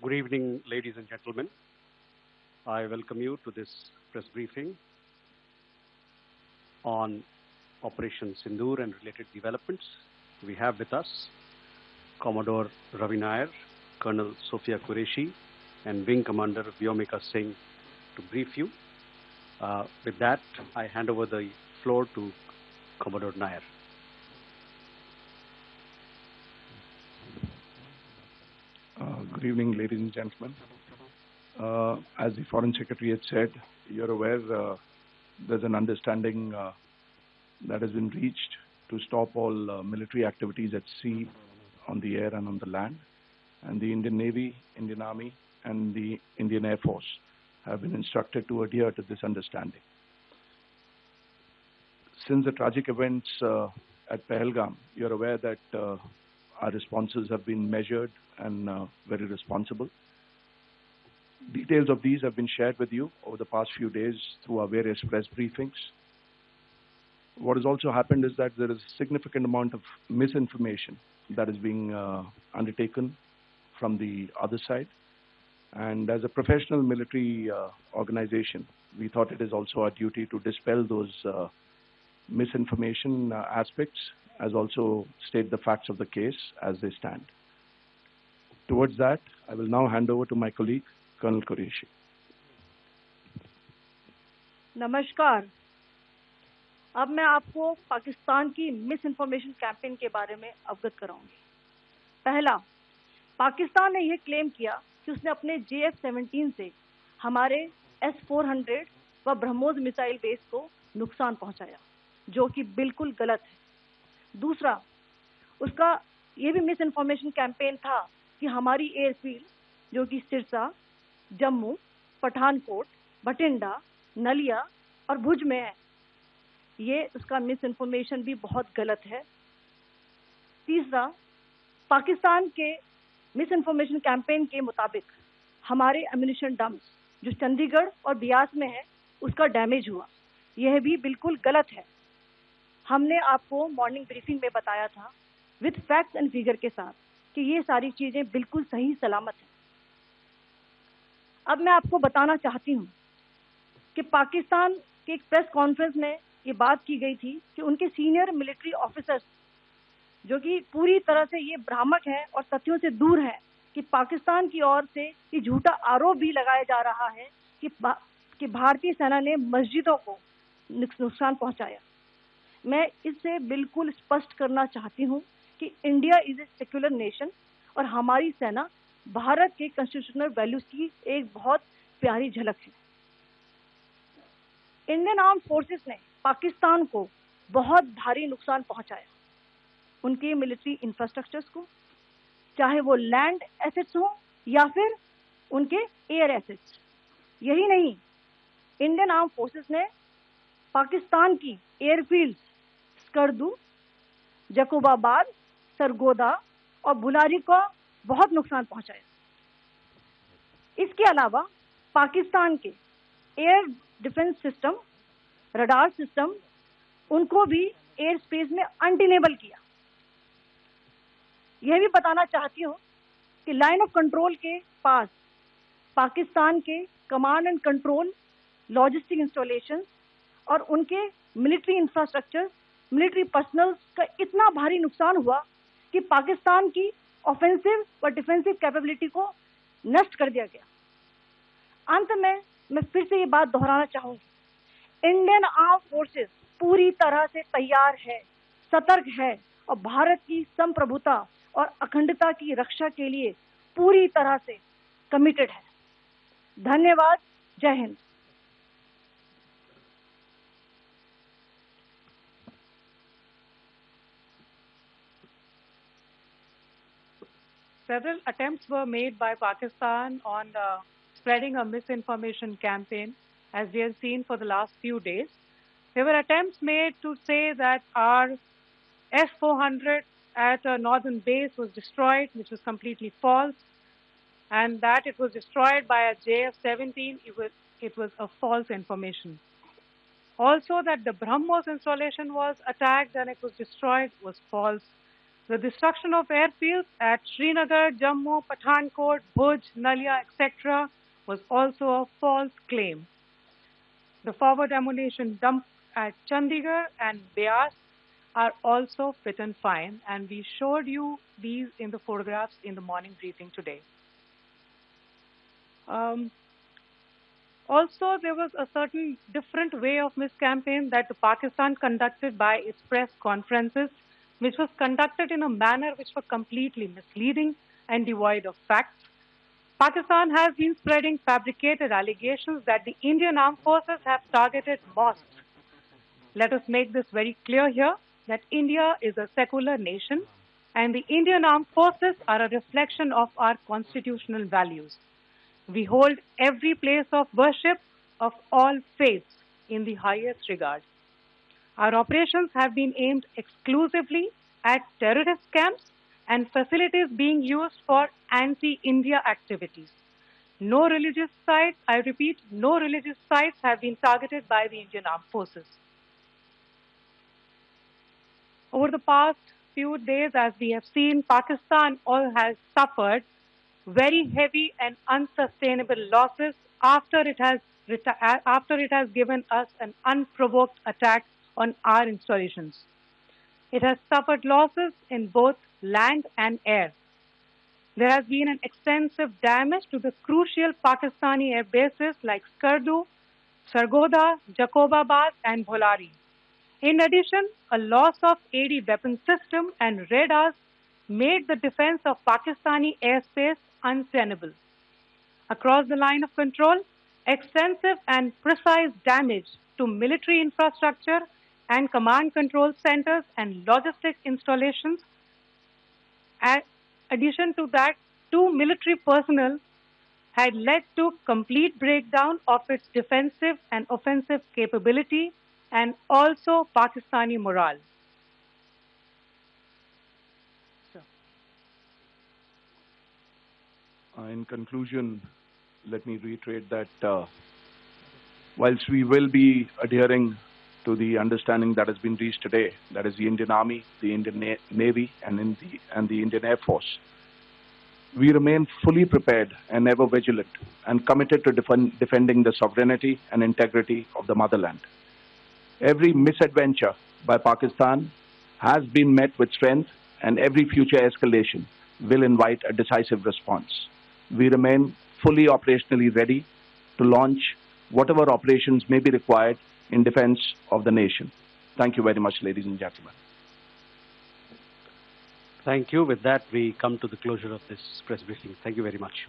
Good evening, ladies and gentlemen. I welcome you to this press briefing on Operation Sindoor and related developments. We have with us Commodore Ravi Nair, Colonel Sophia Qureshi, and Wing Commander Vyomika Singh to brief you. With that, I hand over the floor to Commodore Nair. Good evening, ladies and gentlemen. As the Foreign Secretary had said, you're aware there's an understanding that has been reached to stop all military activities at sea, on the air and on the land. And the Indian Navy, Indian Army and the Indian Air Force have been instructed to adhere to this understanding. Since the tragic events at Pahalgam, you're aware that our responses have been measured and very responsible. Details of these have been shared with you over the past few days through our various press briefings. What has also happened is that there is a significant amount of misinformation that is being undertaken from the other side. And as a professional military organization, we thought it is also our duty to dispel those misinformation aspects, as also state the facts of the case as they stand. Towards that, I will now hand over to my colleague, Colonel Qureshi. नमस्कार। अब मैं आपको पाकिस्तान की miss information campaign के बारे में अवगत कराऊंगी। पहला, पाकिस्तान ने यह क्लेम किया कि उसने अपने JF-17 से हमारे S-400 व ब्रह्मोस मिसाइल बेस को नुकसान पहुंचाया, जो कि बिल्कुल गलत है। दूसरा, उसका ये भी मिस इन्फॉर्मेशन कैंपेन था कि हमारी एयरफील्ड, जो कि सिरसा, जम्मू, पठानकोट, बठिंडा, नलिया और भुज में है, ये उसका मिस इन्फॉर्मेशन भी बहुत गलत है। तीसरा, पाकिस्तान के मिस इन्फॉर्मेशन कैंपेन के मुताबिक हमारे एम्यूनिशन डम्प्स जो चंडीगढ़ और बियास में है, उसका डैमेज हुआ, यह भी बिल्कुल गलत है। हमने आपको मॉर्निंग ब्रीफिंग में बताया था विद फैक्ट्स एंड फिगर के साथ कि ये सारी चीजें बिल्कुल सही सलामत हैं। अब मैं आपको बताना चाहती हूँ कि पाकिस्तान के एक प्रेस कॉन्फ्रेंस में ये बात की गई थी कि उनके सीनियर मिलिट्री ऑफिसर्स, जो कि पूरी तरह से ये भ्रामक हैं और तथ्यों से दूर हैं, कि पाकिस्तान की ओर से ये झूठा आरोप भी लगाया जा रहा है कि भारतीय सेना ने मस्जिदों को नुकसान पहुंचाया। मैं इससे बिल्कुल स्पष्ट करना चाहती हूं कि India is a secular nation और हमारी सेना भारत के कॉन्स्टिट्यूशनल वैल्यूज की एक बहुत प्यारी झलक है। इंडियन आर्म फोर्सेस ने पाकिस्तान को बहुत भारी नुकसान पहुंचाया, उनके मिलिट्री इंफ्रास्ट्रक्चर्स को, चाहे वो लैंड एसेट्स हो या फिर उनके एयर एसेट्स। यही नहीं, इंडियन आर्म फोर्सेस ने पाकिस्तान की एयरफील्ड स्कर्दू, जकोबाबाद, सरगोदा और बुलारी को बहुत नुकसान पहुंचाया। इसके अलावा पाकिस्तान के air defence system, radar system, उनको भी एयर स्पेस में अनडिनेबल किया। यह भी बताना चाहती हूँ कि लाइन ऑफ कंट्रोल के पास पाकिस्तान के command and control, logistic installation और उनके मिलिट्री इंफ्रास्ट्रक्चर, मिलिट्री पर्सनल का इतना भारी नुकसान हुआ कि पाकिस्तान की ऑफेंसिव व डिफेंसिव कैपेबिलिटी को नष्ट कर दिया गया। अंत में मैं फिर से ये बात दोहराना चाहूंगी, इंडियन आर्म फोर्सेस पूरी तरह से तैयार है, सतर्क है और भारत की संप्रभुता और अखंडता की रक्षा के लिए पूरी तरह से कमिटेड है। धन्यवाद। जय Hind. Several attempts were made by Pakistan on spreading a misinformation campaign, as we have seen for the last few days. There were attempts made to say that our S-400 at a northern base was destroyed, which was completely false, and that it was destroyed by a JF-17. It was a false information. Also, that the BrahMos installation was attacked and it was destroyed was false. The destruction of airfields at Srinagar, Jammu, Pathankot, Bhuj, Nalia, etc. was also a false claim. The forward ammunition dump at Chandigarh and Beas are also fit and fine, and we showed you these in the photographs in the morning briefing today. Also, there was a certain different way of miscampaign that Pakistan conducted by its press conferences, which was conducted in a manner which was completely misleading and devoid of facts. Pakistan has been spreading fabricated allegations that the Indian Armed Forces have targeted mosques. Let us make this very clear here, that India is a secular nation and the Indian Armed Forces are a reflection of our constitutional values. We hold every place of worship of all faiths in the highest regard. Our operations have been aimed exclusively at terrorist camps and facilities being used for anti-India activities. No religious sites, I repeat, no religious sites have been targeted by the Indian Armed Forces. Over the past few days, as we have seen, Pakistan has suffered very heavy and unsustainable losses after it has given us an unprovoked attack on our installations. It has suffered losses in both land and air. There has been an extensive damage to the crucial Pakistani air bases like Skardu, Sargodha, Jacobabad and Bholari. In addition, a loss of AD weapon system and radars made the defense of Pakistani airspace untenable. Across the line of control, extensive and precise damage to military infrastructure and command control centers and logistics installations. In addition to that, 2 military personnel had led to complete breakdown of its defensive and offensive capability and also Pakistani morale. In conclusion, let me reiterate that whilst we will be adhering to the understanding that has been reached today, that is the Indian Army, the Indian Navy, and the Indian Air Force, we remain fully prepared and ever vigilant and committed to defending the sovereignty and integrity of the motherland. Every misadventure by Pakistan has been met with strength, and every future escalation will invite a decisive response. We remain fully operationally ready to launch whatever operations may be required in defense of the nation. Thank you very much, ladies and gentlemen. Thank you. With that, we come to the closure of this press briefing. Thank you very much.